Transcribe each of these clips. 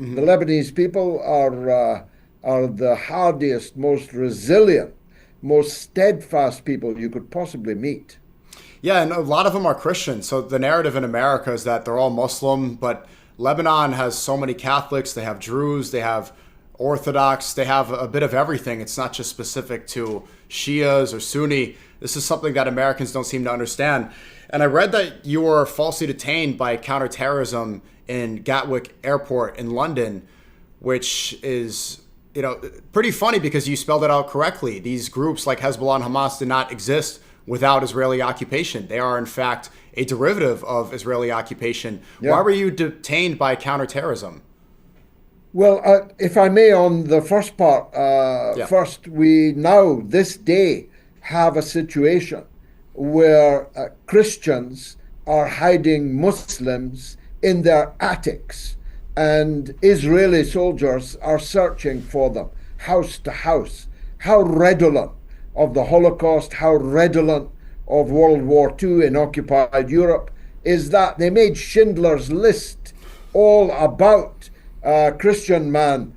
The Hmm. Lebanese people are the hardiest, most resilient, most steadfast people you could possibly meet. Yeah, and a lot of them are Christians. So the narrative in America is that they're all Muslim, but Lebanon has so many Catholics. They have Druze, they have Orthodox, they have a bit of everything. It's not just specific to Shias or Sunni. This is something that Americans don't seem to understand. And I read that you were falsely detained by counterterrorism in Gatwick Airport in London, which is, pretty funny because you spelled it out correctly. These groups like Hezbollah and Hamas did not exist without Israeli occupation. They are, in fact, a derivative of Israeli occupation. Why Yeah. were you detained by counterterrorism? Well, if I may, on the first part, Yeah. first, we now, this day, have a situation where Christians are hiding Muslims in their attics, and Israeli soldiers are searching for them house to house. How redolent of the Holocaust, how redolent of World War II in occupied Europe is that they made Schindler's List all about a Christian man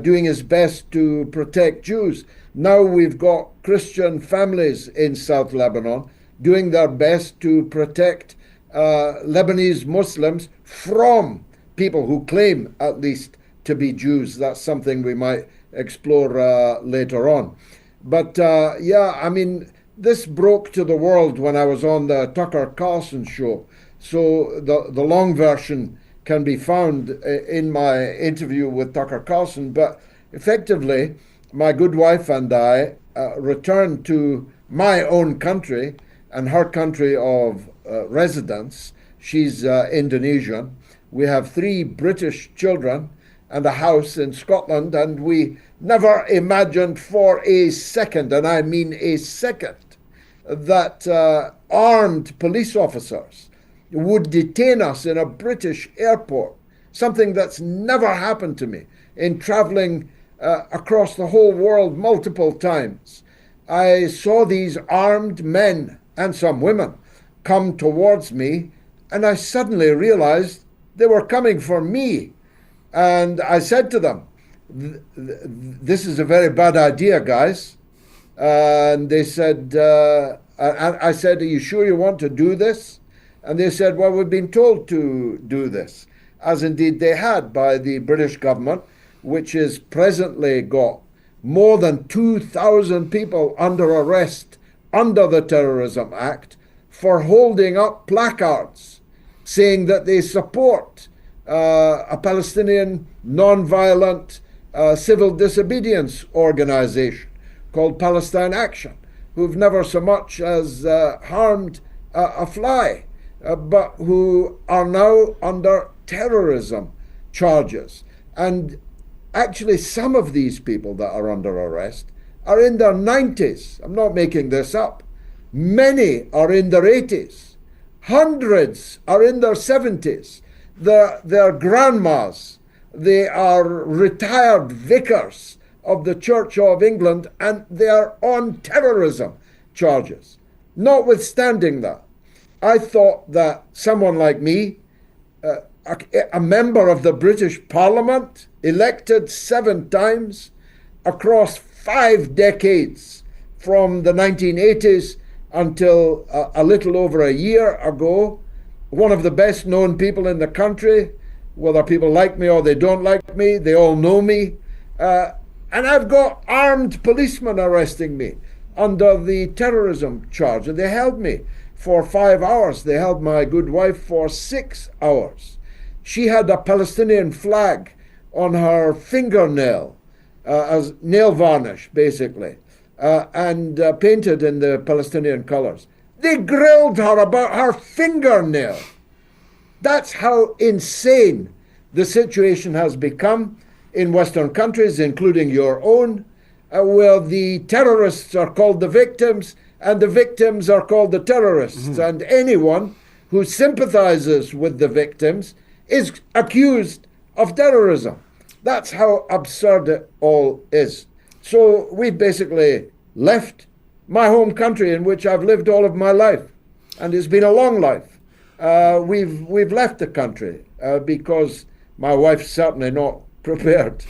doing his best to protect Jews. Now we've got Christian families in South Lebanon doing their best to protect Lebanese Muslims from people who claim, at least, to be Jews. That's something we might explore later on. But yeah, I mean, this broke to the world when I was on the Tucker Carlson show. So the long version can be found in my interview with Tucker Carlson. But effectively, my good wife and I returned to my own country and her country of residence. She's Indonesian. We have three British children and a house in Scotland, and we never imagined for a second, and I mean a second, that armed police officers would detain us in a British airport, something that's never happened to me in traveling across the whole world multiple times. I saw these armed men and some women come towards me, and I suddenly realized they were coming for me. And I said to them, "This is a very bad idea, guys." And they said, I said, "Are you sure you want to do this?" And they said, "Well, we've been told to do this," as indeed they had by the British government, which has presently got more than 2,000 people under arrest under the Terrorism Act for holding up placards saying that they support a Palestinian non-violent civil disobedience organization called Palestine Action, who've never so much as harmed a fly, but who are now under terrorism charges. And actually, some of these people that are under arrest are in their 90s. I'm not making this up. Many are in their 80s. Hundreds are in their 70s. They're grandmas. They are retired vicars of the Church of England, and they are on terrorism charges. Notwithstanding that, I thought that someone like me, a member of the British Parliament, elected 7 times across 5 decades, from the 1980s until a little over a year ago, one of the best known people in the country, whether people like me or they don't like me, they all know me. And I've got armed policemen arresting me under the terrorism charge. And they held me for 5 hours. They held my good wife for 6 hours. She had a Palestinian flag on her fingernail, as nail varnish, basically, and painted in the Palestinian colors. They grilled her about her fingernail. That's how insane the situation has become in Western countries, including your own, where the terrorists are called the victims and the victims are called the terrorists. Hmm. And anyone who sympathizes with the victims is accused of terrorism. That's how absurd it all is. So we basically left my home country in which I've lived all of my life, and it's been a long life. We've left the country because My wife's certainly not prepared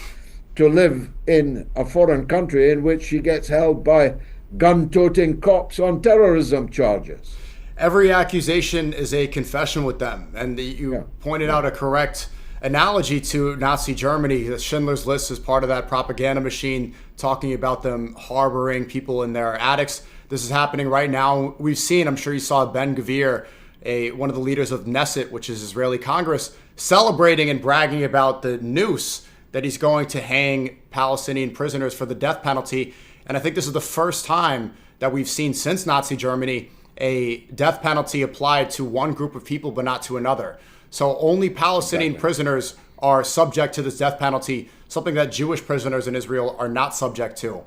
to live in a foreign country in which she gets held by gun-toting cops on terrorism charges. Every accusation is a confession with them. And you Yeah, pointed yeah, out a correct analogy to Nazi Germany. The Schindler's List is part of that propaganda machine, talking about them harboring people in their attics. This is happening right now. We've seen, I'm sure you saw Ben Gvir, one of the leaders of Knesset, which is Israeli Congress, celebrating and bragging about the noose that he's going to hang Palestinian prisoners for the death penalty. And I think this is the first time that we've seen since Nazi Germany a death penalty applied to one group of people but not to another. So only Palestinian exactly. prisoners are subject to this death penalty, something that Jewish prisoners in Israel are not subject to.